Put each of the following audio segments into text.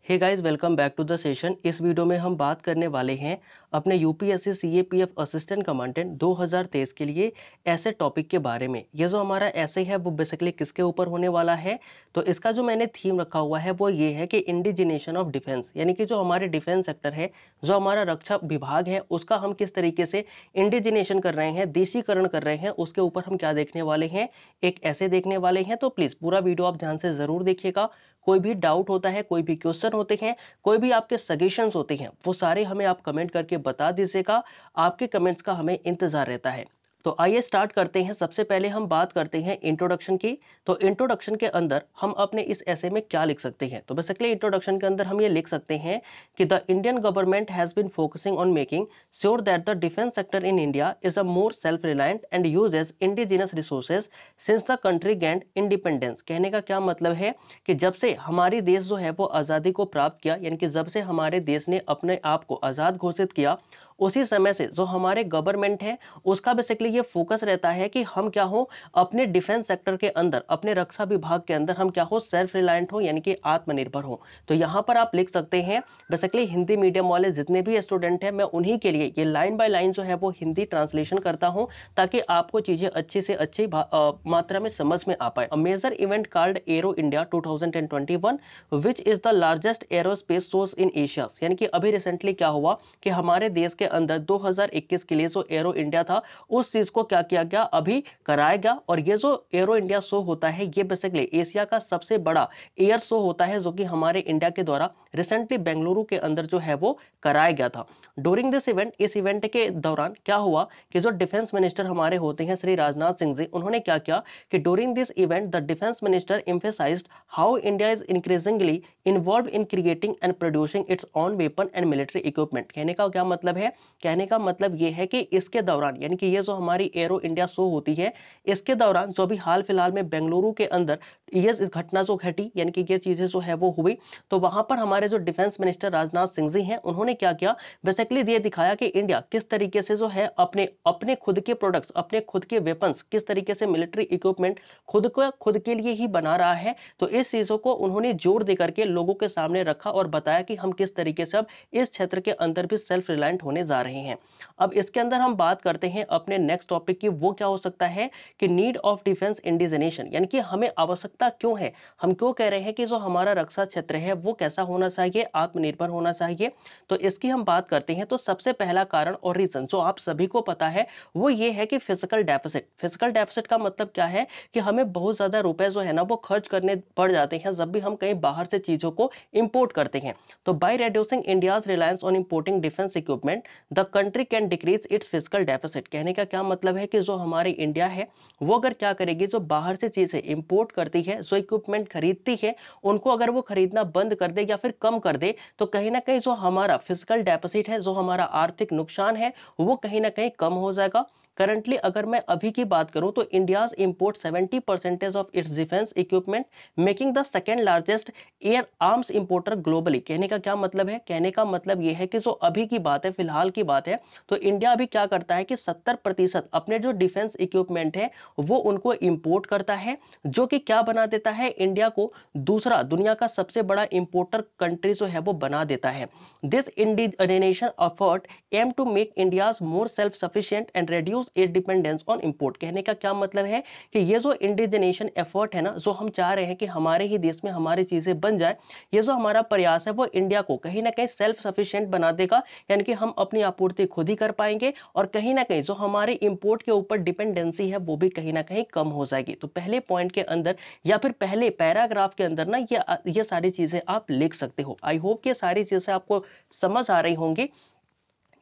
Hey guys, welcome back to the session. इस video में हम बात करने वाले हैं अपने यूपीएससी सीएपीएफ असिस्टेंट कमांडेंट 2023 के लिए ऐसे टॉपिक के बारे में। ये जो हमारा ऐसे है वो बेसिकली किसके ऊपर होने वाला है, तो इसका जो मैंने थीम रखा हुआ है वो ये है कि इंडिजिनेशन ऑफ डिफेंस, यानी कि जो हमारे डिफेंस सेक्टर है, जो हमारा रक्षा विभाग है, उसका हम किस तरीके से इंडिजिनेशन कर रहे हैं, देशीकरण कर रहे हैं, उसके ऊपर हम क्या देखने वाले हैं, एक ऐसे देखने वाले हैं। तो प्लीज पूरा वीडियो आप ध्यान से जरूर देखिएगा। कोई भी डाउट होता है, कोई भी क्वेश्चन होते हैं, कोई भी आपके सजेशंस होते हैं, वो सारे हमें आप कमेंट करके बता दीजिएगा। आपके कमेंट्स का हमें इंतजार रहता है। तो आइए स्टार्ट करते हैं। सबसे पहले हम बात करते हैं इंट्रोडक्शन की। तो इंट्रोडक्शन के अंदर हम अपने इस ऐसे में क्या लिख सकते हैं, तो बेसिकली इंट्रोडक्शन के अंदर हम ये लिख सकते हैं कि the Indian government has been focusing on making sure that the defence sector in India is a more self reliant and uses indigenous resources since the country gained independence. कहने का क्या मतलब है कि जब से हमारी देश जो है वो आज़ादी को प्राप्त किया, यानी कि जब से हमारे देश ने अपने आप को आज़ाद घोषित किया, उसी समय से जो हमारे गवर्नमेंट है उसका बेसिकली ये फोकस रहता है कि हम क्या हो, अपने डिफेंस सेक्टर के अंदर, अपने रक्षा विभाग के अंदर हम क्या हो, सेल्फ रिलायंट हो, यानी कि आत्मनिर्भर हो। तो यहाँ पर आप लिख सकते हैं, बेसिकली हिंदी मीडियम वाले जितने भी स्टूडेंट हैं, मैं उन्हीं के लिए ये लाइन बाय लाइन जो है वो हिंदी ट्रांसलेशन करता हूँ, ताकि आपको चीजें अच्छी से अच्छी मात्रा में समझ में आ पाए। Major event called Aero India 2021 which is the largest aerospace source in Asia, यानी कि अभी रिसेंटली क्या हुआ कि हमारे देश के अंदर 2021 के लिए जो एरो इंडिया था, उस चीज को क्या किया गया, अभी कराया गया। और ये जो एरो इंडिया शो होता है, ये बेसिकली एशिया का सबसे बड़ा एयर शो होता है, जो कि हमारे इंडिया के द्वारा रिसेंटली बेंगलुरु के अंदर जो है वो कराया गया था। ड्यूरिंग दिस इवेंट, इस इवेंट के दौरान क्या हुआ कि जो डिफेंस मिनिस्टर हमारे होते हैं श्री राजनाथ सिंह जी, उन्होंने क्या किया कि during this event the defence minister emphasized how India is increasingly involved in creating and producing its own weapon and military equipment। कहने का क्या मतलब है, कहने का मतलब ये है कि इसके दौरान, यानी कि ये जो हमारी एरो इंडिया शो होती है, इसके दौरान जो भी हाल फिलहाल में बेंगलुरु के अंदर ये घटना जो घटी, यानी कि ये चीजें जो है वो हुई, तो वहां पर हमारे जो डिफेंस मिनिस्टर राजनाथ सिंह जी हैं, उन्होंने क्या किया, बेसिकली ये दिखाया कि इंडिया किस तरीके से जो है अपने अपने खुद के प्रोडक्ट्स, अपने खुद के वेपन्स, किस तरीके से मिलिट्री इक्विपमेंट खुद के लिए ही बना रहा है। तो इस चीजों को उन्होंने जोर देकर के लोगों के सामने रखा और बताया कि हम किस तरीके से अब इस क्षेत्र के अंदर भी सेल्फ रिलायंट होने जा रहे हैं। अब इसके अंदर हम बात करते हैं अपने नेक्स्ट टॉपिक की। वो क्या हो सकता है कि नीड ऑफ डिफेंस इंडिजिनेशन, यानी कि हमें आवश्यकता क्यों है, हम क्यों कह रहे हैं कि जो हमारा रक्षा क्षेत्र है वो कैसा होना चाहिए, आत्मनिर्भर होना चाहिए। तो इसकी हम बात करते हैं। तो सबसे पहला कारण और रीजन जो आप सभी को पता है वो ये है कि फिजिकल डेफिसिट। फिजिकल डेफिसिट का मतलब क्या है कि हमें बहुत ज्यादा रुपए जो है ना वो खर्च करने पड़ जाते हैं जब भी हम कहीं बाहर से चीजों को इंपोर्ट करते हैं। तो by reducing India's reliance on importing defence equipment the country can decrease its physical deficit. कहने का क्या मतलब है कि जो हमारी इंडिया है वो अगर क्या करेगी, जो बाहर से चीजें इंपोर्ट करती है, जो इक्विपमेंट खरीदती है, उनको अगर वो खरीदना बंद कर दे या फिर कम कर दे, तो कहीं ना कहीं जो हमारा फिजिकल डेफिसिट है, जो हमारा आर्थिक नुकसान है, वो कहीं ना कहीं कम हो जाएगा। करंटली अगर मैं अभी की बात करूं तो India's import 70% of its defence equipment, making the second largest air arms importer globally. कहने का क्या मतलब है, कहने का मतलब यह है कि जो अभी की बात है, फिलहाल की बात है, तो इंडिया अभी क्या करता है कि 70% अपने जो डिफेंस इक्विपमेंट है वो उनको इंपोर्ट करता है, जो कि क्या बना देता है, इंडिया को दूसरा दुनिया का सबसे बड़ा इंपोर्टर कंट्री जो है वो बना देता है। This indigenisation effort aim to make India's more self sufficient and reduce its dependence on import. कहने का क्या मतलब है कि ये जो इंडिजिनेशन एफर्ट है ना, जो हम चाह रहे हैं कि हमारे ही देश में हमारी चीजें बन जाए, ये जो हमारा प्रयास है वो इंडिया को कहीं ना कहीं सेल्फ सफिशिएंट बना देगा, यानी कि हम अपनी आपूर्ति खुद ही कर पाएंगे और कहीं ना कहीं जो हमारे इंपोर्ट के ऊपर डिपेंडेंसी है वो भी कहीं ना कहीं कम हो जाएगी। तो पहले पॉइंट के अंदर या फिर पहले पैराग्राफ के अंदर ना ये सारी चीजें आप लिख सकते हो। आई होप कि सारी चीजें आपको समझ आ रही होंगी।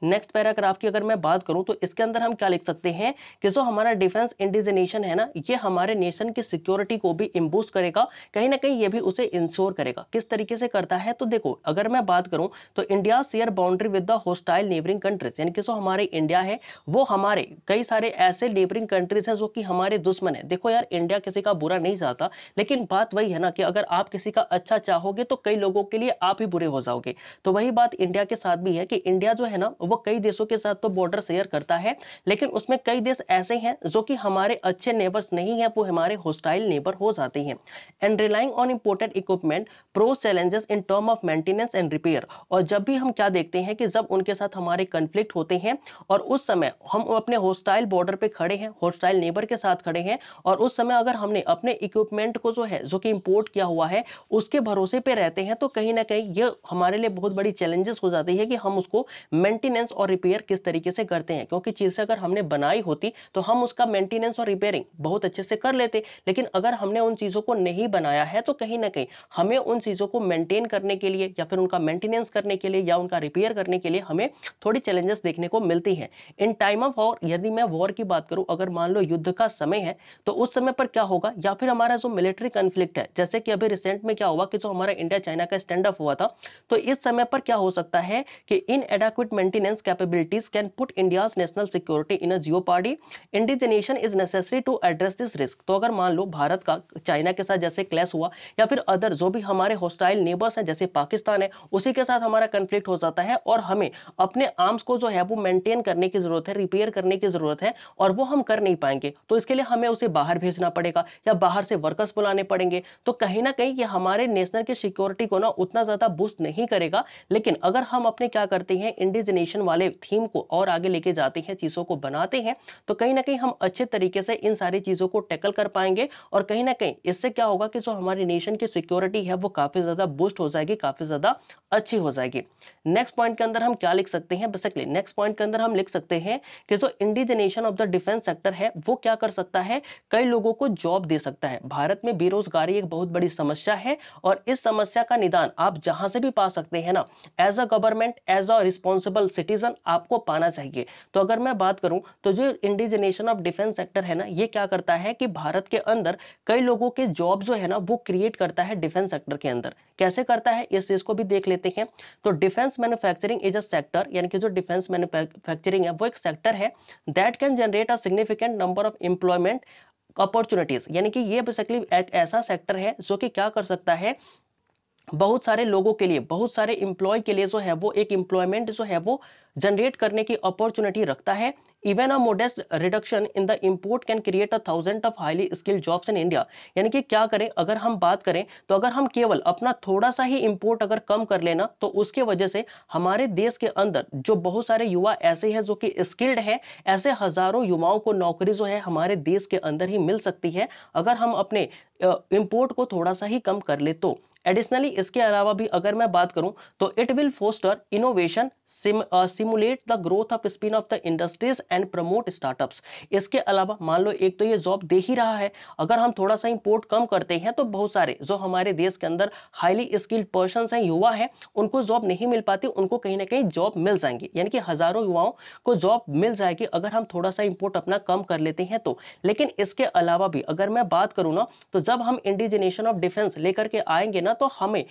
नेक्स्ट पैराग्राफ की अगर मैं बात करूं तो इसके अंदर हम क्या लिख सकते हैं कि जो हमारा डिफेंस इंडिजिनेशन है ना, ये हमारे नेशन की सिक्योरिटी को भी इम्बूस्ट करेगा, कहीं ना कहीं ये भी उसे इंश्योर करेगा। किस तरीके से करता है, तो देखो अगर मैं बात करूं तो India share boundary with the hostile neighbouring countries, यानी कि जो हमारे इंडिया है वो हमारे कई सारे ऐसे नेबरिंग कंट्रीज हैं जो कि हमारे दुश्मन है। देखो यार, इंडिया किसी का बुरा नहीं चाहता, लेकिन बात वही है ना कि अगर आप किसी का अच्छा चाहोगे तो कई लोगों के लिए आप ही बुरे हो जाओगे। तो वही बात इंडिया के साथ भी है कि इंडिया जो है ना वो वो कई देशों के साथ तो बॉर्डर शेयर करता है, लेकिन उसमें कई देश ऐसे हैं जो कि हमारे अच्छे नेबर्स नहीं है, वो हमारे होस्टाइल नेबर हो जाते हैं। And relying on imported equipment poses challenges in term of maintenance and repair. और जब भी हम क्या देखते हैं कि जब उनके साथ हमारे कंफ्लिक्ट होते हैं और उस समय हम अपने होस्टाइल बॉर्डर पे खड़े हैं, होस्टाइल नेबर के साथ खड़े हैं, और उस समय अगर हमने अपने इक्विपमेंट को जो है जो कि इंपोर्ट किया हुआ है उसके भरोसे पे रहते हैं, तो कहीं ना कहीं ये हमारे लिए बहुत बड़ी चैलेंजेस हो जाती है कि हम उसको मेंटेनेंस और रिपेयर किस तरीके से करते हैं। क्योंकि चीजें अगर हमने बनाई होती तो हम उसका मेंटेनेंस और रिपेयरिंग बहुत अच्छे से कर लेते, लेकिन अगर हमने उन चीजों को नहीं बनाया है तो कहीं ना कहीं हमें उन चीजों को मेंटेन करने के लिए या फिर उनका मेंटेनेंस करने के लिए या उनका रिपेयर करने के लिए हमें थोड़ी चैलेंजेस देखने को मिलती है। इन टाइम ऑफ वॉर, यदि मैं वॉर की बात करूं, अगर मान लो युद्ध का समय है, तो उस समय पर क्या होगा, या फिर हमारा जो मिलिट्री कॉन्फ्लिक्ट है, जैसे कि अभी रिसेंट में क्या हुआ कि जो हमारा इंडिया चाइना का स्टैंड अप हुआ था, तो इस समय पर क्या हो सकता है कि inadequate maintenance capabilities can put India's national security in a jeopardy. Indigenisation is necessary to address this risk. तो अगर मान लो भारत का चाइना के साथ जैसे क्लैश हुआ, या फिर अदर जो भी हमारे हॉस्टाइल नेबर्स हैं जैसे पाकिस्तान है, उसी के साथ हमारा कॉन्फ्लिक्ट हो जाता है और हमें अपने आर्म्स को जो है वो मेंटेन करने की जरूरत है, रिपेयर करने की जरूरत है, और वो हम कर नहीं पाएंगे, तो इसके लिए हमें उसे बाहर भेजना पड़ेगा या बाहर से वर्कर्स बुलाने पड़ेंगे। तो कहीं ना कहीं ये हमारे नेशनल की सिक्योरिटी को ना उतना ज्यादा बूस्ट नहीं करेगा। लेकिन अगर हम अपने क्या करते हैं, इंडिजिनेशन वाले थीम को और आगे लेके जाते हैं, चीजों को बनाते हैं, तो कहीं ना कहीं हम अच्छे तरीके से इन सारी चीजों को टैकल कर पाएंगे। और कहीं ना कहीं इससे क्या होगा कि जो हमारी नेशन की सिक्योरिटी है वो काफी ज्यादा बूस्ट हो जाएगी, काफी ज्यादा अच्छी हो जाएगी। नेक्स्ट पॉइंट के अंदर हम क्या लिख सकते हैं, बेसिकली नेक्स्ट पॉइंट के अंदर हम लिख सकते हैं कि जो इंडिजिनेशन ऑफ द डिफेंस सेक्टर है वो क्या कर सकता है, कई लोगों को जॉब दे सकता है। भारत में बेरोजगारी एक बहुत बड़ी समस्या है, और इस समस्या का निदान आप जहां से भी पा सकते हैं ना, as a government, as a responsible citizen आपको पाना चाहिए। तो अगर मैं बात करूं तो जो इंडिजिनेशन ऑफ डिफेंस सेक्टर है ना, ये क्या करता है कि भारत के अंदर कई लोगों के जॉब जो है ना वो क्रिएट करता है डिफेंस सेक्टर के अंदर। कैसे करता है इस चीज को भी देख लेते हैं। तो defence manufacturing is a sector, यानी कि जो डिफेंस मैन्युफैक्चरिंग है वो एक सेक्टर है that can generate a significant number of employment opportunities. यानी कि ये बेसिकली एक ऐसा सेक्टर है जो कि क्या कर सकता है, बहुत सारे लोगों के लिए, बहुत सारे इंप्लॉय के लिए जो है वो एक एम्प्लॉयमेंट जो है वो जनरेट करने की अपॉर्चुनिटी रखता है। Even a modest reduction in the import can create a thousand of highly skilled jobs in India. यानी कि क्या करें, अगर हम बात करें तो अगर हम केवल अपना थोड़ा सा ही इंपोर्ट अगर कम कर लेना, तो उसके वजह से हमारे देश के अंदर जो बहुत सारे युवा ऐसे हैं जो कि स्किल्ड है, ऐसे हजारों युवाओं को नौकरी जो है हमारे देश के अंदर ही मिल सकती है अगर हम अपने इंपोर्ट को थोड़ा सा ही कम कर ले तो। एडिशनली इसके अलावा भी अगर मैं बात करूं तो it will foster innovation, simulate the growth of spin off the industries and promote startups. इसके अलावा मान लो एक तो ये जॉब दे ही रहा है, अगर हम थोड़ा सा इंपोर्ट कम करते हैं तो बहुत सारे जो हमारे देश के अंदर हाईली स्किल्ड पर्सन हैं, युवा हैं, उनको जॉब नहीं मिल पाती, उनको कहीं ना कहीं जॉब मिल जाएंगी। यानी कि हजारों युवाओं को जॉब मिल जाएगी अगर हम थोड़ा सा इंपोर्ट अपना कम कर लेते हैं तो। लेकिन इसके अलावा भी अगर मैं बात करूं ना, तो जब हम इंडिजिनेशन ऑफ डिफेंस लेकर के आएंगे ना, तो हमें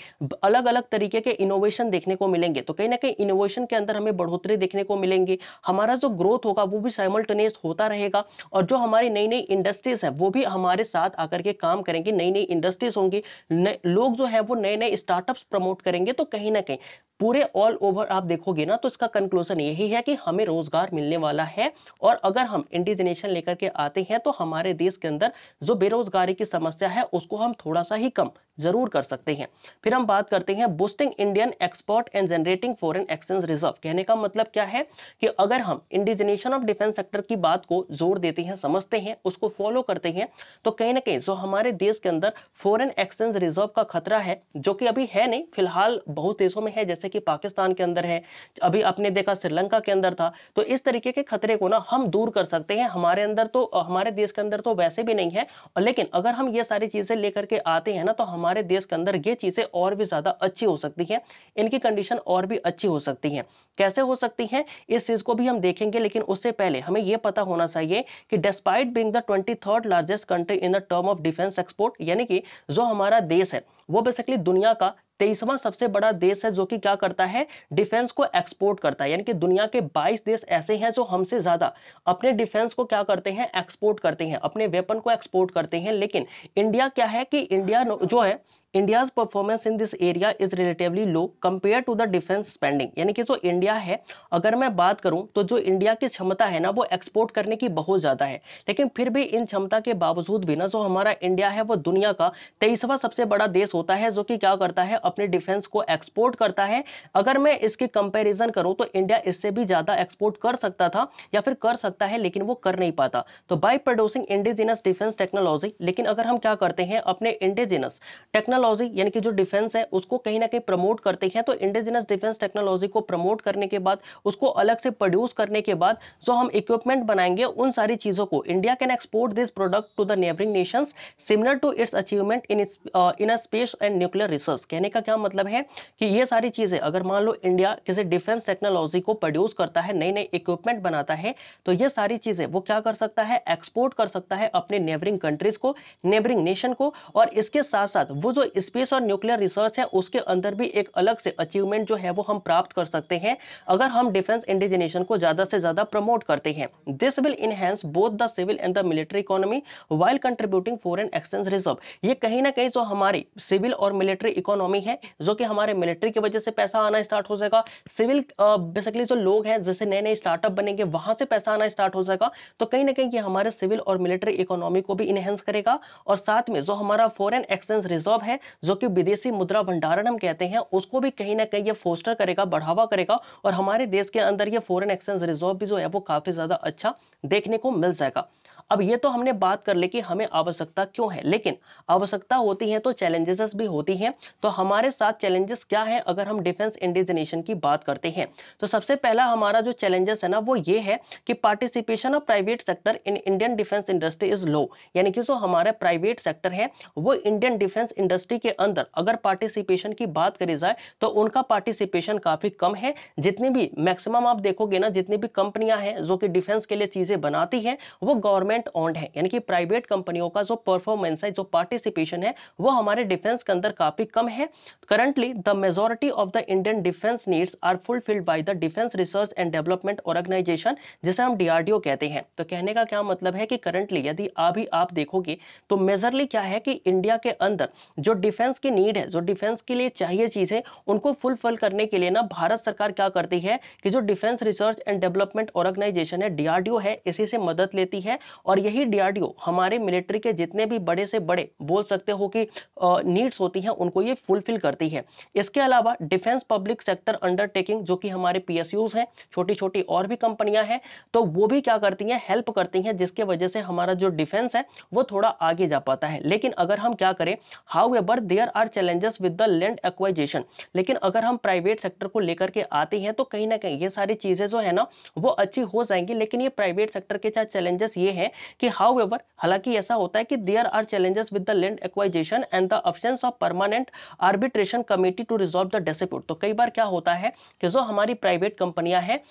अलग अलग तरीके के इनोवेशन देखने को मिलेंगे। तो कहीं ना कहीं इनोवेशन के अंदर हमें बढ़ोतरी देखने को मिलेंगी, हमारा जो ग्रोथ होगा वो भी साइमल्टेनियस होता रहेगा, और जो हमारी नई नई इंडस्ट्रीज है वो भी हमारे साथ आकर के काम करेंगी, नई नई इंडस्ट्रीज होंगी, लोग जो है वो नए नए स्टार्टअप्स प्रमोट करेंगे। तो कहीं ना कहीं पूरे ऑल ओवर आप देखोगे ना, तो इसका कंक्लूजन यही है कि हमें रोजगार मिलने वाला है। और अगर हम इंडिजिनेशन लेकर के आते हैं तो हमारे देश के अंदर जो बेरोजगारी की समस्या है उसको हम थोड़ा सा ही कम जरूर कर सकते हैं। फिर हम बात करते हैं boosting Indian export and generating foreign exchange reserve. कहने का मतलब क्या है कि अगर हम इंडिजिनेशन ऑफ डिफेंस सेक्टर की बात को जोर देते हैं, समझते हैं, उसको फॉलो करते हैं, तो कहीं ना कहीं जो हमारे देश के अंदर फॉरेन एक्सचेंज रिजर्व का खतरा है, जो कि अभी है नहीं, फिलहाल बहुत देशों में है, जैसे कि पाकिस्तान के अंदर है, अभी आपने देखा श्रीलंका के अंदर था, तो इस तरीके के खतरे को ना हम दूर कर सकते हैं। हमारे अंदर तो, हमारे देश के अंदर तो वैसे भी नहीं है, लेकिन अगर हम ये सारी चीजें लेकर के आते हैं ना, तो हमारे देश के अंदर ये चीजें और भी ज्यादा अच्छी हो सकती हैं, इनकी कंडीशन और भी अच्छी हो सकती हैं। कैसे हो सकती हैं इस चीज को भी हम देखेंगे, लेकिन उससे पहले हमें यह पता होना चाहिए कि despite being the 23rd largest country in the term of defence export, यानी कि जो हमारा देश है वो बेसिकली दुनिया का 23वां सबसे बड़ा देश है जो कि क्या करता है, डिफेंस को एक्सपोर्ट करता है। यानी कि दुनिया के 22 देश ऐसे हैं जो हमसे ज्यादा अपने डिफेंस को क्या करते हैं, एक्सपोर्ट करते हैं, अपने वेपन को एक्सपोर्ट करते हैं। लेकिन इंडिया क्या है कि इंडिया जो है, India's performance in this area is relatively low compare to the defence spending. यानी कि जो इंडिया है, अगर मैं बात करूं तो जो इंडिया की क्षमता है ना, वो एक्सपोर्ट करने की बहुत ज्यादा है। लेकिन फिर भी इन क्षमता के बावजूद भी ना, जो हमारा इंडिया है वो दुनिया का 23वां सबसे बड़ा देश होता है जो कि क्या करता है, अपने डिफेंस को एक्सपोर्ट करता है। अगर मैं इसकी कंपैरिजन करूं तो इंडिया इससे भी ज्यादा एक्सपोर्ट कर सकता था या फिर कर सकता है, लेकिन वो कर नहीं पाता। तो by producing indigenous defence technology, लेकिन अगर हम क्या करते हैं, अपने इंडिजिनस टेक्नोलॉजी यानी कि जो डिफेंस है उसको कहीं ना कहीं प्रमोट करते हैं, तो इंडिजिनस डिफेंस टेक्नोलॉजी को प्रमोट करने के बाद, उसको अलग से प्रोड्यूस करने के बाद जो हम इक्विपमेंट बनाएंगे, उन सारी चीजों को India can export this product to the neighbouring nations similar to its achievement in a space and nuclear research. कहने का क्या मतलब है कि ये सारी चीजें, अगर मान लो इंडिया किसी डिफेंस टेक्नोलॉजी को प्रोड्यूस करता है, नई नई इक्विपमेंट बनाता है, तो ये सारी चीजें वो क्या कर सकता है, एक्सपोर्ट कर सकता है अपने नेबरिंग कंट्रीज को, नेबरिंग नेशन को। और इसके साथ साथ वो जो स्पेस और न्यूक्लियर रिसर्च है, उसके अंदर भी एक अलग से अचीवमेंट जो है वो हम प्राप्त कर सकते हैं अगर हम डिफेंस इंडिजिनेशन को ज्यादा से ज्यादा प्रमोट करते हैं। This will enhance both the civil and the military economy while contributing foreign exchange reserve. ये कहीं ना कहीं जो हमारी सिविल और मिलिट्री इकोनॉमी है, जो कि हमारे मिलिट्री की वजह से पैसा आना स्टार्ट हो जाएगा, सिविल बेसिकली जो लोग हैं जैसे नए नए स्टार्टअप बनेंगे, वहां से पैसा आना स्टार्ट हो जाएगा। तो कहीं ना कहीं ये हमारे सिविल और मिलिट्री इकोनॉमी को भी इनहेंस करेगा। और साथ में जो हमारा फॉरेन एक्सचेंज रिजर्व है, जो कि विदेशी मुद्रा भंडारण हम कहते हैं, उसको भी कहीं ना कहीं ये फोस्टर करेगा, बढ़ावा करेगा। और हमारे देश के अंदर ये फॉरेन एक्सचेंज रिजर्व भी जो है वो काफी ज्यादा अच्छा देखने को मिल जाएगा। अब ये तो हमने बात कर ली कि हमें आवश्यकता क्यों है, लेकिन आवश्यकता होती है तो चैलेंजेस भी होती हैं। तो हमारे साथ चैलेंजेस क्या है अगर हम डिफेंस इंडिजिनेशन की बात करते हैं, तो सबसे पहला हमारा जो चैलेंजेस है ना, वो ये है कि participation of private sector in Indian defence industry is low. यानी कि जो हमारा प्राइवेट सेक्टर है, वो इंडियन डिफेंस इंडस्ट्री के अंदर अगर पार्टिसिपेशन की बात करी जाए तो उनका पार्टिसिपेशन काफी कम है। जितनी भी मैक्सिमम आप देखोगे ना, जितनी भी कंपनियां हैं जो कि डिफेंस के लिए चीजें बनाती हैं, वो गवर्नमेंट ओन्ड है। यानी कि प्राइवेट कंपनियों का जो परफॉर्मेंस है, जो पार्टिसिपेशन है, वो हमारे डिफेंस के अंदर काफी कम है। Currently the majority of the Indian defence needs are fulfilled by the defence research and development organisation, जिसे हम डीआरडीओ कहते हैं। तो कहने का क्या मतलब है कि करंटली यदि अभी आप देखोगे तो मेजरली क्या है कि इंडिया के अंदर जो डिफेंस की नीड है, जो डिफेंस के लिए चाहिए चीजें, उनको फुलफिल करने के लिए ना भारत सरकार क्या करती है कि जो defence research and development organisation है, डीआरडीओ है, इसी से मदद लेती है। और यही डीआरडीओ हमारे मिलिट्री के जितने भी बड़े से बड़े बोल सकते हो कि नीड्स होती हैं, उनको ये फुलफिल करती है। इसके अलावा डिफेंस पब्लिक सेक्टर अंडरटेकिंग, जो कि हमारे पीएसयूज हैं, छोटी छोटी और भी कंपनियां हैं, तो वो भी क्या करती हैं, हेल्प करती हैं, जिसके वजह से हमारा जो डिफेंस है वो थोड़ा आगे जा पाता है। लेकिन अगर हम क्या करें, however there are challenges with the land acquisition. लेकिन अगर हम प्राइवेट सेक्टर को लेकर के आते हैं तो कहीं ना कहीं ये सारी चीजें जो है ना वो अच्छी हो जाएंगी। लेकिन ये प्राइवेट सेक्टर के साथ चैलेंजेस ये है कि हाउएवर, हालांकि ऐसा होता है कि there are challenges with the land acquisition and the absence of permanent arbitration committee to resolve the dispute. तो कई बार क्या होता है कि जो हमारी प्राइवेट कंपनियां हैं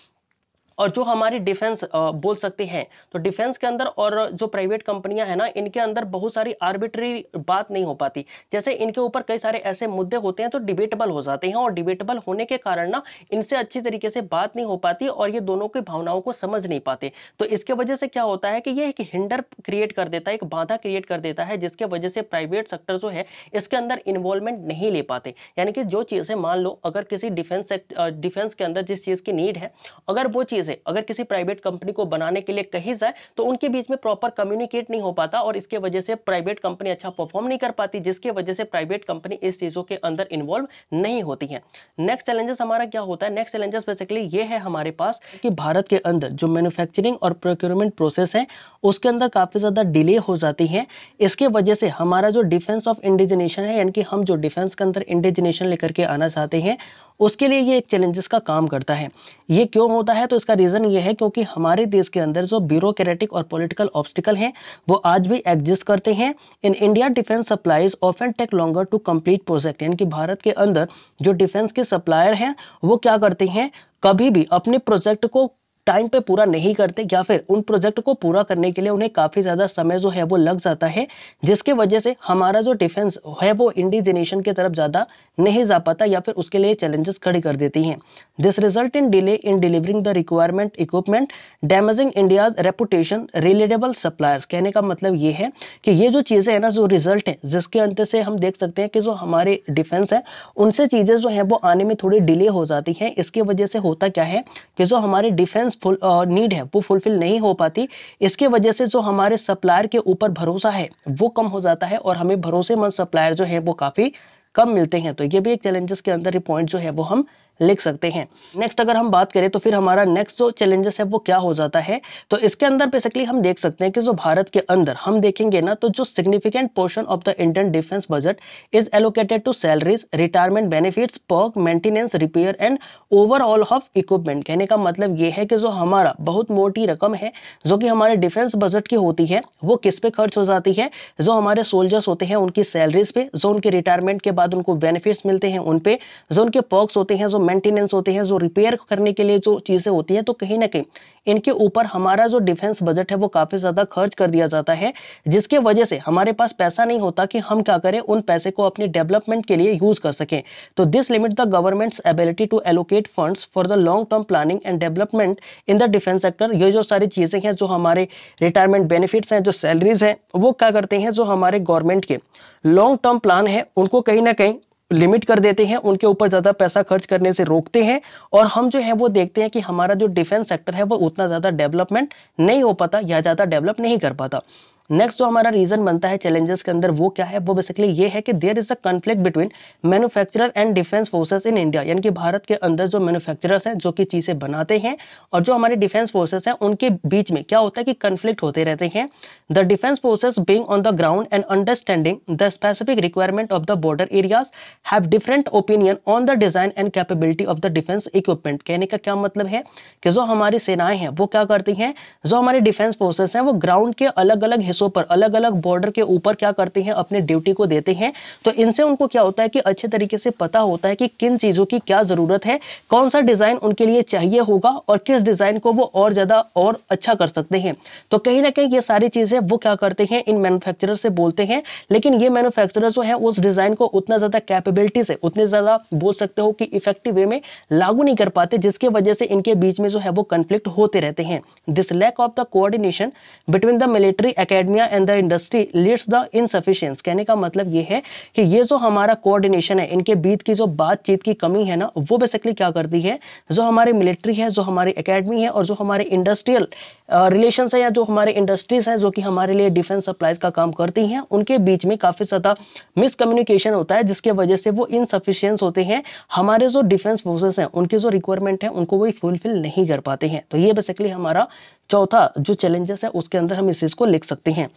और जो हमारी डिफेंस बोल सकते हैं, तो डिफेंस के अंदर और जो प्राइवेट कंपनियां हैं ना, इनके अंदर बहुत सारी आर्बिट्री बात नहीं हो पाती। जैसे इनके ऊपर कई सारे ऐसे मुद्दे होते हैं जो डिबेटेबल हो जाते हैं, और डिबेटेबल होने के कारण ना इनसे अच्छी तरीके से बात नहीं हो पाती और ये दोनों की भावनाओं को समझ नहीं पाते। तो इसके वजह से क्या होता है कि ये एक हिंडर क्रिएट कर देता है, एक बाधा क्रिएट कर देता है, जिसके वजह से प्राइवेट सेक्टर जो है इसके अंदर इन्वॉल्वमेंट नहीं ले पाते। यानी कि जो चीजें, मान लो अगर किसी डिफेंस के अंदर जिस चीज की नीड है, अगर वो चीजें अगर किसी प्राइवेट कंपनी को बनाने के लिए कही जाए तो उनके बीच में प्रॉपर कम्युनिकेट नहीं हो पाता, और इसके वजह से प्राइवेट कंपनी अच्छा परफॉर्म नहीं कर पाती, जिसके वजह से प्राइवेट कंपनी इस चीजों के अंदर इन्वॉल्व नहीं होती है। नेक्स्ट चैलेंजेस हमारा क्या होता है, नेक्स्ट चैलेंजेस बेसिकली ये है हमारे पास कि भारत के अंदर जो मैन्युफैक्चरिंग और प्रोक्योरमेंट प्रोसेस है उसके अंदर काफी ज्यादा डिले हो जाती है। इसके वजह से हमारा जो डिफेंस ऑफ इंडिजिनेशन है, यानी कि हम जो डिफेंस के अंदर इंडिजिनेशन लेकर के आना चाहते हैं, उसके लिए ये एक चैलेंजेस का काम करता है। ये क्यों होता है, तो इसका रीजन ये है क्योंकि हमारे देश के अंदर जो ब्यूरोक्रेटिक और पॉलिटिकल ऑब्स्टिकल हैं वो आज भी एग्जिस्ट करते हैं। In India defence supplies often take longer to complete project. यानी कि भारत के अंदर जो डिफेंस के सप्लायर हैं वो क्या करते हैं, कभी भी अपने प्रोजेक्ट को टाइम पे पूरा नहीं करते या फिर उन प्रोजेक्ट को पूरा करने के लिए उन्हें काफी ज्यादा समय जो है वो लग जाता है, जिसकी वजह से हमारा जो डिफेंस है वो इंडिजिनेशन की तरफ ज्यादा नहीं जा पाता या फिर उसके लिए चैलेंजेस खड़ी कर देती हैं। This result in delay in delivering the requirement equipment, damaging India's reputation, relatable suppliers. कहने का मतलब ये है कि ये जो चीजें है ना, जो रिजल्ट है जिसके अंत से हम देख सकते हैं कि जो हमारे डिफेंस है उनसे चीजें जो है वो आने में थोड़ी डिले हो जाती है। इसकी वजह से होता क्या है कि जो हमारी डिफेंस नीड है वो फुलफिल नहीं हो पाती। इसके वजह से जो हमारे सप्लायर के ऊपर भरोसा है वो कम हो जाता है और हमें भरोसेमंद सप्लायर जो है वो काफी कम मिलते हैं। तो ये भी एक चैलेंजेस के अंदर ये पॉइंट जो है वो हम लिख सकते हैं। नेक्स्ट अगर हम बात करें तो फिर हमारा नेक्स्ट जो चैलेंजेस है वो क्या हो जाता है, तो इसके अंदर बेसिकली हम देख सकते हैं कि जो भारत के अंदर हम देखेंगे ना, तो जो significant portion of the Indian defence budget is allocated to salaries, retirement benefits, perk, maintenance, repair and overall of equipment. कहने का मतलब ये है कि जो हमारा बहुत मोटी रकम है जो कि हमारे डिफेंस बजट की होती है वो किस पे खर्च हो जाती है, जो हमारे सोल्जर्स होते हैं उनकी सैलरीज पे, जो उनके रिटायरमेंट के बाद उनको बेनिफिट्स मिलते हैं उन पे, जो उनके पर्क्स होते हैं, जो मेंटेनेंस होते हैं, जो रिपेयर करने के लिए जो चीजें होती हैं, तो कहीं ना कहीं इनके ऊपर हमारा जो डिफेंस बजट है वो काफी ज्यादा खर्च कर दिया जाता है, जिसके वजह से हमारे पास पैसा नहीं होता कि हम क्या करें, उन पैसे को अपने डेवलपमेंट के लिए यूज कर सकें। तो this limit the government's ability to allocate funds for the long term planning and development in the defence sector. ये जो सारी चीजें हैं, जो हमारे रिटायरमेंट बेनिफिट्स हैं, जो सैलरीज हैं, वो क्या करते हैं, जो हमारे गवर्नमेंट के लॉन्ग टर्म प्लान है उनको कहीं ना कहीं लिमिट कर देते हैं, उनके ऊपर ज्यादा पैसा खर्च करने से रोकते हैं। और हम जो है वो देखते हैं कि हमारा जो डिफेंस सेक्टर है वो उतना ज्यादा डेवलपमेंट नहीं हो पाता या ज्यादा डेवलप नहीं कर पाता। नेक्स्ट जो हमारा रीजन बनता है चैलेंजेस के अंदर वो क्या है, वो बेसिकली ये है कि there is a conflict between manufacturer and defence forces in India. यानी कि भारत के अंदर जो मैन्युफैक्चरर्स हैं जो कि चीजें बनाते हैं और जो हमारे डिफेंस फोर्सेस हैं उनके बीच में क्या होता है कि कॉन्फ्लिक्ट होते रहते हैं। The defence forces being on the ground and understanding the specific requirement of the border areas have different opinion on the design and capability of the defence equipment. कहने का क्या मतलब है कि जो हमारी सेनाएं हैं वो क्या करती हैं, जो हमारे डिफेंस फोर्सेस हैं वो ग्राउंड के अलग अलग हिस्सों पर, अलग अलग बॉर्डर के ऊपर क्या करते हैं, अपने ड्यूटी को देते हैं। तो इनसे उनको क्या होता है कि अच्छे तरीके से पता होता है कि किन चीजों की क्या जरूरत है, कौन सा डिजाइन उनके लिए चाहिए होगा और किस डिजाइन को वो और ज्यादा और अच्छा कर सकते हैं। तो कहीं ना कहीं ये सारी चीजें वो क्या करते हैं, इन मैन्युफैक्चरर से बोलते हैं, लेकिन ये मैन्युफैक्चरर जो है उस डिजाइन को उतना ज्यादा कैपेबिलिटी से, उतने ज्यादा बोल सकते हो कि इफेक्टिव वे में लागू नहीं कर पाते, जिसकी वजह से इनके बीच में जो है वो कॉन्फ्लिक्ट होते रहते हैं। This lack of the coordination between the military academia and the industry leads the insufficiency. कहने का मतलब ये है कि ये जो हमारा कोऑर्डिनेशन है, इनके बीच की जो बातचीत की कमी है ना, वो बेसिकली क्या करती है, जो हमारी मिलिट्री है, जो हमारी एकेडमी है और जो हमारे इंडस्ट्रियल रिलेशंस है या जो हमारे इंडस्ट्रीज हैं जो कि हमारे लिए डिफेंस सप्लाईज का काम करती हैं, उनके बीच में काफी ज्यादा मिसकम्युनिकेशन होता है, जिसके वजह से वो इनसफिशिएंस होते हैं। हमारे जो डिफेंस फोर्सेस हैं उनकी जो रिक्वायरमेंट है उनको वो फुलफिल नहीं कर पाते हैं। तो ये बेसिकली हमारा चौथा जो चैलेंजेस है उसके अंदर हम इस चीज को लिख सकते हैं।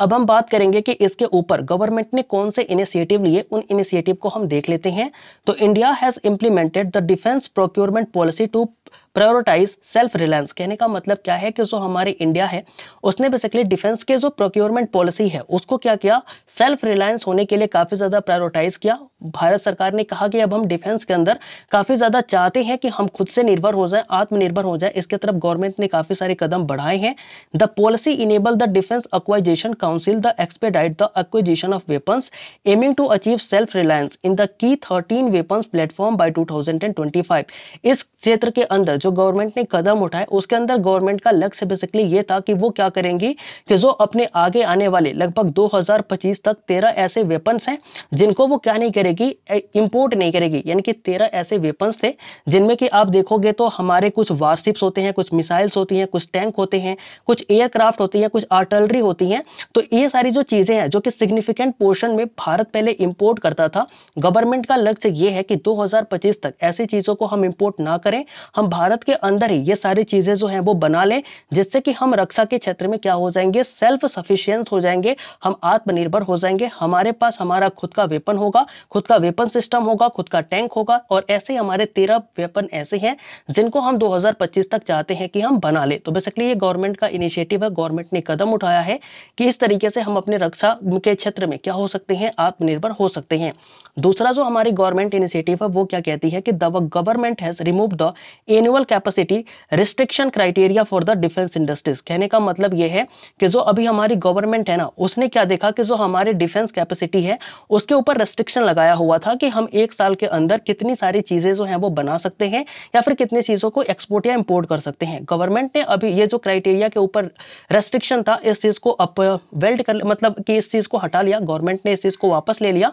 अब हम बात करेंगे कि इसके ऊपर गवर्नमेंट ने कौन से इनिशिएटिव लिए, उन इनिशिएटिव को हम देख लेते हैं। तो India has implemented the defence procurement policy to prioritise self reliance. कहने का मतलब क्या है कि जो हमारी इंडिया है उसने बेसिकली डिफेंस के जो प्रोक्योरमेंट पॉलिसी है उसको क्या किया, सेल्फ रिलायंस होने के लिए काफी ज्यादा प्रायोरिटाइज किया। भारत सरकार ने कहा कि अब हम डिफेंस के अंदर काफी ज्यादा चाहते हैं कि हम खुद से निर्भर हो जाए, आत्मनिर्भर हो जाए। इसके तरफ गवर्नमेंट ने काफी सारे कदम बढ़ाए हैं। The policy enable the defence acquisition council the expedite the acquisition of weapons aiming to achieve self reliance in the key 13 weapons platform bye 2025। इस क्षेत्र के अंदर जो गवर्नमेंट ने कदम उठाए उसके अंदर गवर्नमेंट का लक्ष्य बेसिकली ये था कि वो क्या करेंगी कि जो अपने आगे आने वाले लगभग 2025 तक 13 ऐसे वेपन्स हैं जिनको वो क्या नहीं करेगी, इंपोर्ट नहीं करेगी। यानी कि 13 ऐसे वेपन्स थे जिनमें कि आप देखोगे तो हमारे कुछ वारशिप्स होते हैं, कुछ मिसाइल्स होती हैं, कुछ टैंक होते हैं, कुछ एयरक्राफ्ट होती हैं, कुछ आर्टिलरी होती हैं। तो ये सारी जो चीजें हैं जो कि सिग्निफिकेंट पोर्शन में भारत पहले इंपोर्ट करता था, गवर्नमेंट का लक्ष्य ये है कि 2025 तक ऐसी चीजों को हम इंपोर्ट ना करें, हम भारत के अंदर ही ये सारी चीजें जो हैं वो बना लें, जिससे कि हम रक्षा के क्षेत्र में क्या हो जाएंगे, सेल्फ सफिशिएंट हो जाएंगे, हम आत्मनिर्भर हो जाएंगे। हमारे पास हमारा खुद का वेपन होगा, खुद का वेपन सिस्टम होगा, खुद का टैंक होगा और ऐसे हमारे 13 वेपन ऐसे हैं जिनको हम 2025 तक चाहते हैं कि हम बना ले। तो बेसिकली ये गवर्नमेंट का इनिशिएटिव है, गवर्नमेंट ने कदम उठाया है कि इस तरीके से हम अपने रक्षा के क्षेत्र में क्या हो सकते हैं, आत्मनिर्भर हो सकते हैं। दूसरा जो हमारी गवर्नमेंट इनिशिएटिव है वो क्या कहती है कि the government has remove the annual capacity restriction criteria for the defence industries. कहने का मतलब यह है कि जो अभी हमारी गवर्नमेंट है ना, उसने क्या देखा कि जो हमारे डिफेंस कैपेसिटी है उसके ऊपर रेस्ट्रिक्शन लगाया हुआ था कि हम 1 साल के अंदर कितनी सारी चीजें जो है वो बना सकते हैं या फिर कितनी चीजों को एक्सपोर्ट या इंपोर्ट कर सकते हैं। गवर्नमेंट ने अभी ये जो क्राइटेरिया के ऊपर रेस्ट्रिक्शन था इस चीज को अप वेल्ड कर, मतलब कि इस चीज को हटा लिया, गवर्नमेंट ने इस चीज को वापस ले लिया।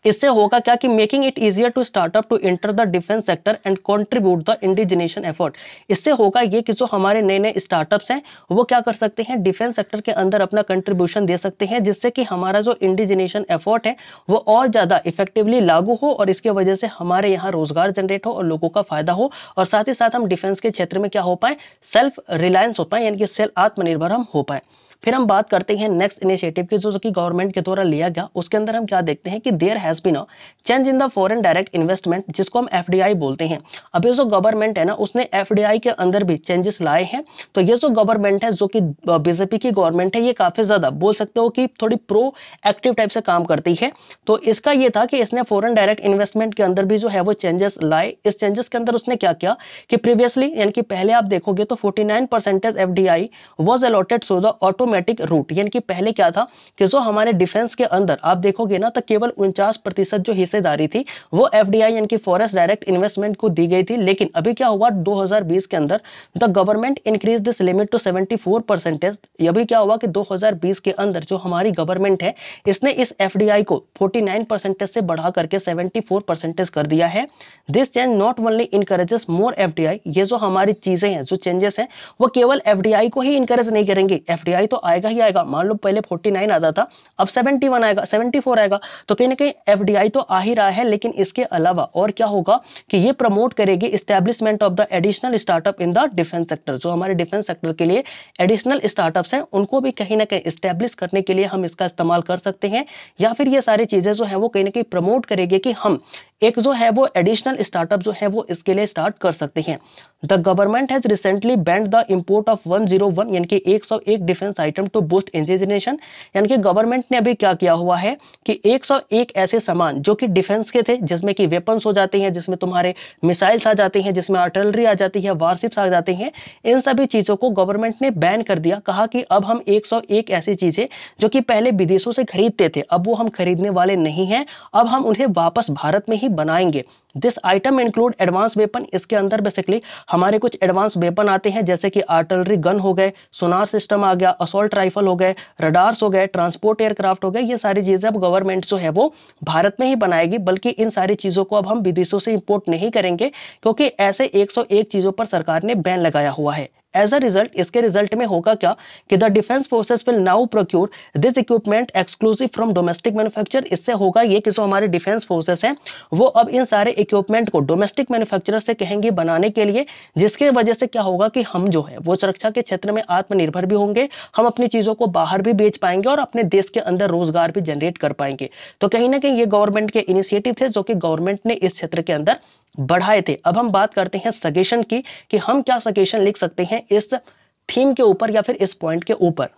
इससे होगा क्या कि making it easier to startup to enter the defence sector and contribute the indigenisation effort. इससे होगा ये कि जो हमारे नए नए स्टार्टअप्स हैं वो क्या कर सकते हैं, डिफेंस सेक्टर के अंदर अपना कंट्रीब्यूशन दे सकते हैं, जिससे कि हमारा जो इंडिजिनेशन एफर्ट है वो और ज्यादा इफेक्टिवली लागू हो और इसके वजह से हमारे यहाँ रोजगार जनरेट हो और लोगों का फायदा हो, और साथ ही साथ हम डिफेंस के क्षेत्र में क्या हो पाए, सेल्फ रिलायंस हो पाए, यानी कि सेल्फ आत्मनिर्भर हम हो पाए। फिर हम बात करते हैं नेक्स्ट इनिशिएटिव की जो कि गवर्नमेंट के द्वारा लिया गया। उसके अंदर हम क्या देखते हैं कि there has been a change in the foreign direct investment, जिसको हम एफडीआई बोलते हैं। अभी जो गवर्नमेंट है ना उसने एफडीआई के अंदर भी चेंजेस लाए हैं। तो ये जो गवर्नमेंट है जो कि बीजेपी की गवर्नमेंट है, ये काफी ज्यादा बोल सकते हो कि थोड़ी प्रो एक्टिव टाइप से काम करती है। तो इसका ये था कि इसने फॉरेन डायरेक्ट इन्वेस्टमेंट के अंदर भी जो है वो चेंजेस लाए। इस चेंजेस के अंदर उसने क्या किया कि प्रीवियसली यानी कि पहले आप देखोगे तो 49% FDI was allotted through the automatic route. यानी कि पहले क्या था कि जो हमारे डिफेंस के अंदर आप देखोगे ना तो केवल 49% जो हिस्सेदारी थी वो एफडीआई यानी कि फॉरेस्ट डायरेक्ट इन्वेस्टमेंट को दी गई थी। लेकिन अभी क्या हुआ 2020 के अंदर the government increase this limit to 74%। अभी क्या हुआ कि 2020 के अंदर जो हमारी गवर्नमेंट है इसने इस एफडीआई को 49% से बढ़ा करके 74% कर दिया है। This change not only encourages more FDI, ये जो हमारी चीजें हैं, जो चेंजेस हैं वो केवल एफडीआई को ही इंकरेज नहीं करेंगे। एफडीआई तो आएगा ही आएगा, मान लो पहले 49 आता था अब 71 आएगा, 74 आएगा, तो कहीं ना कहीं एफडीआई तो आ ही रहा है। लेकिन इसके अलावा और क्या होगा कि ये प्रमोट करेगी establishment of the additional startup in the defence sector. जो हमारे डिफेंस सेक्टर के लिए एडिशनल स्टार्टअप्स हैं उनको भी कहीं ना कहीं एस्टैब्लिश करने के लिए हम इसका इस्तेमाल कर सकते हैं, या फिर ये सारी चीजें जो है वो कहीं ना कहीं प्रमोट करेगी कि हम एक जो है वो एडिशनल स्टार्टअप जो है वो इसके लिए स्टार्ट कर सकते हैं। The government has recently band the import of 101 यानी कि 101 डिफेंस आइटम टू बूस्ट इंडिजिनेशन। यानी कि गवर्नमेंट ने अभी क्या किया हुआ है कि 101 ऐसे सामान जो कि डिफेंस के थे, जिसमें कि वेपन्स हो जाते हैं, जिसमें तुम्हारे मिसाइल्स आ जाते हैं, जिसमें आर्टिलरी आ जाती है, वारशिप्स आ जाते हैं, इन सभी चीजों को गवर्नमेंट ने बैन कर दिया। कहा कि अब हम 101 ऐसी चीजें जो कि पहले विदेशों से खरीदते थे अब वो हम खरीदने वाले नहीं हैं, अब हम उन्हें वापस भारत में ही बनाएंगे। This item include advance weapon. इसके अंदर बेसिकली हमारे कुछ एडवांस वेपन आते हैं, जैसे कि आर्टिलरी गन हो गए, सोनार सिस्टम आ गया, असॉल्ट राइफल हो गए, रडार्स हो गए, ट्रांसपोर्ट एयरक्राफ्ट हो गए। ये सारी चीजें अब गवर्नमेंट जो है वो भारत में ही बनाएगी, बल्कि इन सारी चीजों को अब हम विदेशों से इंपोर्ट नहीं करेंगे, क्योंकि ऐसे 101 चीजों पर सरकार ने बैन लगाया हुआ है। एज अ रिजल्ट, इसके रिजल्ट में होगा क्या कि the defence forces will now procure this equipment exclusive from domestic manufacture. इससे होगा ये कि जो हमारे डिफेंस फोर्सेस हैं वो अब इन सारे इक्विपमेंट को डोमेस्टिक मैन्युफैक्चरर से कहेंगे बनाने के लिए, जिसके वजह से क्या होगा कि हम जो है वो सुरक्षा के क्षेत्र में आत्मनिर्भर भी होंगे, हम अपनी चीजों को बाहर भी बेच पाएंगे और अपने देश के अंदर रोजगार भी जनरेट कर पाएंगे। तो कहीं ना कहीं ये गवर्नमेंट के इनिशिएटिव थे जो कि गवर्नमेंट ने इस क्षेत्र के अंदर बढ़ाए थे। अब हम बात करते हैं सजेशन की कि हम क्या सजेशन लिख सकते हैं इस थीम के ऊपर या फिर इस पॉइंट के ऊपर।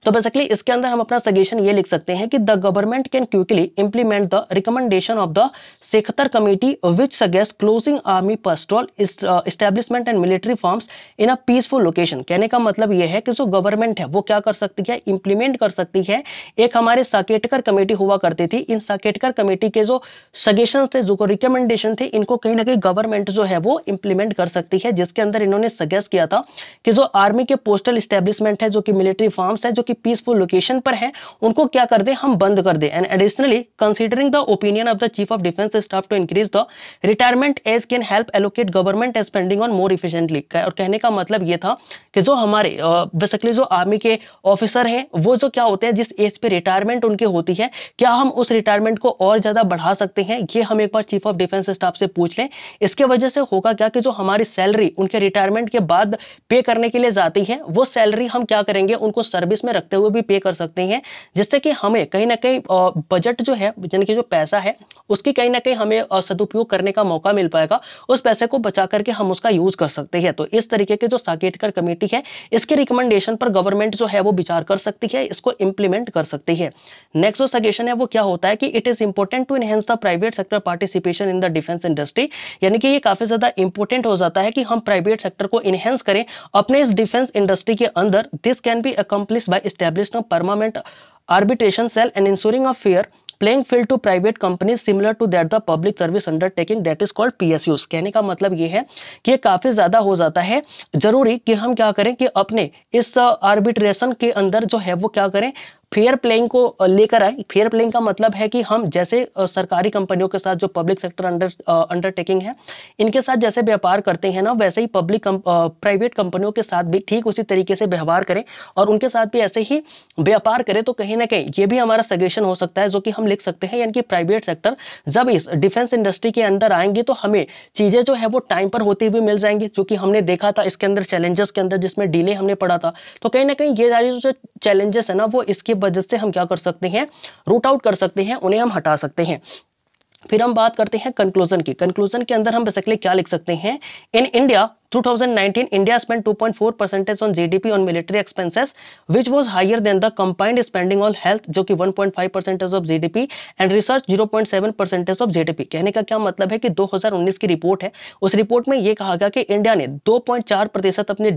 तो बेसिकली इसके अंदर हम अपना सजेशन ये लिख सकते हैं कि the government can quickly implement the recommendation of the sector committee which suggest closing army petrol establishment and military farms in a peaceful location. कहने का मतलब ये है कि जो गवर्नमेंट है वो क्या कर सकती है, इंप्लीमेंट कर सकती है। एक हमारे साकेटकर कमेटी हुआ करती थी, इन साकेटकर कमेटी के जो सजेशन थे, जो रिकमेंडेशन थे, इनको कहीं ना कहीं गवर्नमेंट जो है वो इंप्लीमेंट कर सकती है, जिसके अंदर इन्होंने सजेस्ट किया था कि जो आर्मी के पोस्टल एस्टैब्लिशमेंट है, जो कि मिलिट्री फार्म्स है, जो कि पीसफुल लोकेशन पर है, उनको क्या कर दे, हम बंद कर दे। And additionally considering the opinion of the chief of defence staff to increase the retirement age can help allocate government spending on more efficiently. और कहने का मतलब ये था कि जो हमारे बेसिकली जो आर्मी के ऑफिसर हैं वो जो क्या होते हैं, जिस एज पे रिटायरमेंट उनकी होती है, क्या हम उस रिटायरमेंट को और ज्यादा बढ़ा सकते हैं, ये हम एक बार चीफ ऑफ डिफेंस स्टाफ से पूछ लें। इसके वजह से होगा क्या कि जो हमारी सैलरी उनके रिटायरमेंट के बाद पे करने के लिए जाती है, वो सैलरी हम क्या करेंगे, उनको सर्विस में रखते हुए भी पे कर सकते हैं, जिससे कि हमें कहीं ना कहीं बजट जो है यानी कि जो पैसा है उसकी कहीं ना कहीं हमें सदुपयोग करने का मौका मिल पाएगा। उस पैसे को बचा करके हम उसका यूज कर सकते हैं। तो इस तरीके के जो साकेतकर कमेटी है, इसके रिकमेंडेशन पर गवर्नमेंट जो है वो विचार कर सकती है, इसको इंप्लीमेंट कर सकती है। नेक्स्ट जो सजेशन है वो क्या होता है कि it is important to enhance the private sector participation in the defence industry, यानी कि ये काफी ज्यादा इंपॉर्टेंट हो जाता है कि हम प्राइवेट सेक्टर को इनहेंस करें अपने इस डिफेंस इंडस्ट्री के अंदर। This can be accomplish by establishing a permanent arbitration cell and ensuring a fair playing field to private companies similar to that the public service undertaking that is called PSUs। कहने का मतलब ये है कि ये काफी ज्यादा हो जाता है जरूरी कि हम क्या करें कि अपने इस आर्बिट्रेशन के अंदर जो है वो क्या करें, फेयर प्लेइंग को लेकर आए। फेयर प्लेइंग का मतलब है कि हम जैसे सरकारी कंपनियों के साथ जो पब्लिक सेक्टर अंडरटेकिंग है इनके साथ जैसे व्यापार करते हैं ना, वैसे ही प्राइवेट कंपनियों के साथ भी ठीक उसी तरीके से व्यवहार करें और उनके साथ भी ऐसे ही व्यापार करें। तो कहीं ना कहीं ये भी हमारा सजेशन हो सकता है जो कि हम लिख सकते हैं, यानी कि प्राइवेट सेक्टर जब इस डिफेंस इंडस्ट्री के अंदर आएंगे तो हमें चीजें जो है वो टाइम पर होती हुई मिल जाएंगी, जो कि हमने देखा था इसके अंदर चैलेंजेस के अंदर जिसमें डिले हमने पढ़ा था। तो कहीं ना कहीं ये सारी जो चैलेंजेस है ना वो इसकी वजह से हम क्या कर सकते हैं, रूट आउट कर सकते हैं, उन्हें हम हटा सकते हैं। फिर हम बात करते हैं कंक्लूजन की। कंक्लूजन के अंदर हम बेसिकली क्या लिख सकते हैं, in India 2019 India spent 2.4% on GDP on military expenses, which was higher than the combined spending on health जो कि 1.5% of GDP and research 0.7% of GDP। कहने का क्या मतलब है कि 2019 की रिपोर्ट है, उस रिपोर्ट में ये कहा गया कि इंडिया ने 2.4% अपने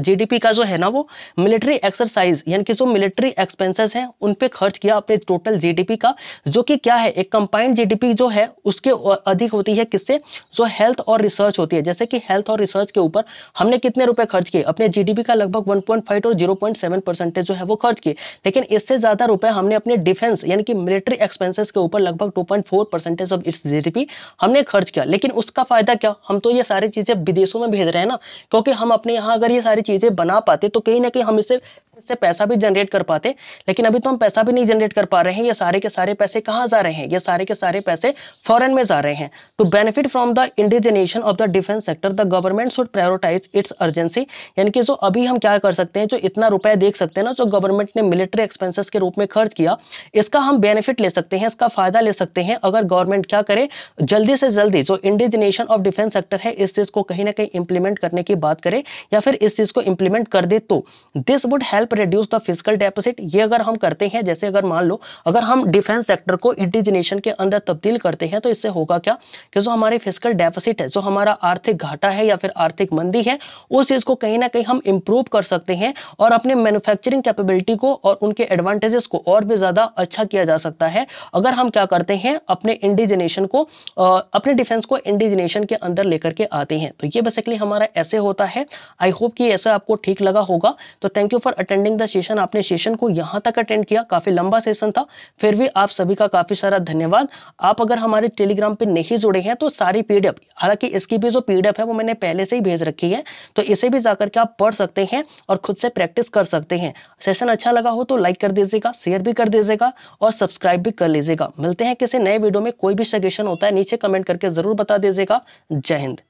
GDP का जो है ना वो मिलिट्री एक्सरसाइज यानी कि जो मिलिट्री एक्सपेंसेस हैं उन पे खर्च किया अपने टोटल GDP का, जो कि क्या है एक कंबाइंड GDP जो है उसके अधिक होती है किससे, जो हेल्थ और रिसर्च होती है। जैसे कि हेल्थ और रिसर्च के ऊपर हमने कितने रुपए खर्च किए, अपने जीडीपी का लगभग 1.5 और 0.7% जो है वो खर्च किए, लेकिन इससे ज्यादा रुपए हमने अपने डिफेंस यानी कि मिलिट्री एक्सपेंसेस के ऊपर लगभग 2.4% ऑफ इट्स जीडीपी हमने खर्च किया। लेकिन उसका फायदा क्या, हम तो ये सारी चीजें विदेशों में भेज रहे हैं ना, क्योंकि हम अपने यहाँ अगर ये सारी चीजें बना पाते तो कहीं ना कहीं हम इससे पैसा भी जनरेट कर पाते, लेकिन अभी तो हम पैसा भी नहीं जनरेट कर पा रहे हैं। ये सारे के सारे पैसे कहाँ जा रहे हैं, ये सारे के सारे पैसे फॉरेन में जा रहे हैं। To benefit from the indigenisation of the defence sector the government should prioritise its urgency, यानी कि जो अभी हम क्या कर सकते हैं, जो इतना रुपए देख सकते हैं ना जो गवर्नमेंट ने मिलिट्री एक्सपेंसेस के रूप में खर्च किया, इसका हम बेनिफिट ले सकते हैं, इसका फायदा ले सकते हैं अगर गवर्नमेंट क्या करे, जल्दी से जल्दी जो इंडिजिनेशन ऑफ डिफेंस सेक्टर है इस चीज को कहीं ना कहीं इंप्लीमेंट करने की बात करे या फिर इस चीज को इंप्लीमेंट कर दे तो this would help reduce the physical deficit. ये अगर हम करते हैं, जैसे अगर मान लो अगर हम डिफेंस सेक्टर को इंडिजिनेशन के अंदर तब्दील करते हैं तो इससे होगा क्या कि जो हमारे फिजिकल डेफिसिट है, जो हमारा आर्थिक घाटा है या फिर आर्थिक मंदी है, उस चीज को कहीं ना कहीं हम इंप्रूव कर सकते हैं और अपने मैन्युफैक्चरिंग कैपेबिलिटी को और उनके एडवांटेजेस को और भी ज्यादा अच्छा किया जा सकता है अगर हम क्या करते हैं अपने इंडिजिनेशन को अपने डिफेंस को इंडिजिनेशन के अंदर लेकर के आते हैं। तो ये बेसिकली हमारा ऐसे होता है। आई होप कि ऐसा आपको ठीक लगा होगा। तो thank you for attending the session. आपने सेशन को यहां तक अटेंड किया, काफी लंबा सेशन था, फिर भी आप सभी का काफी सारा धन्यवाद। आप अगर हमारे टेलीग्राम पे नहीं जुड़े हैं तो सारी पीडीएफ, हालांकि इसकी भी जो पीडीएफ है वो मैंने पहले से ही भेज रखी है, तो इसे भी जाकर के आप पढ़ सकते हैं और खुद से प्रैक्टिस कर सकते हैं। सेशन अच्छा लगा हो तो लाइक कर दीजिएगा, शेयर भी कर दीजिएगा और सब्सक्राइब भी कर लीजिएगा। मिलते हैं किसी नए वीडियो में। कोई भी सजेशन होता है नीचे कमेंट करके जरूर बता दीजिएगा। जय हिंद।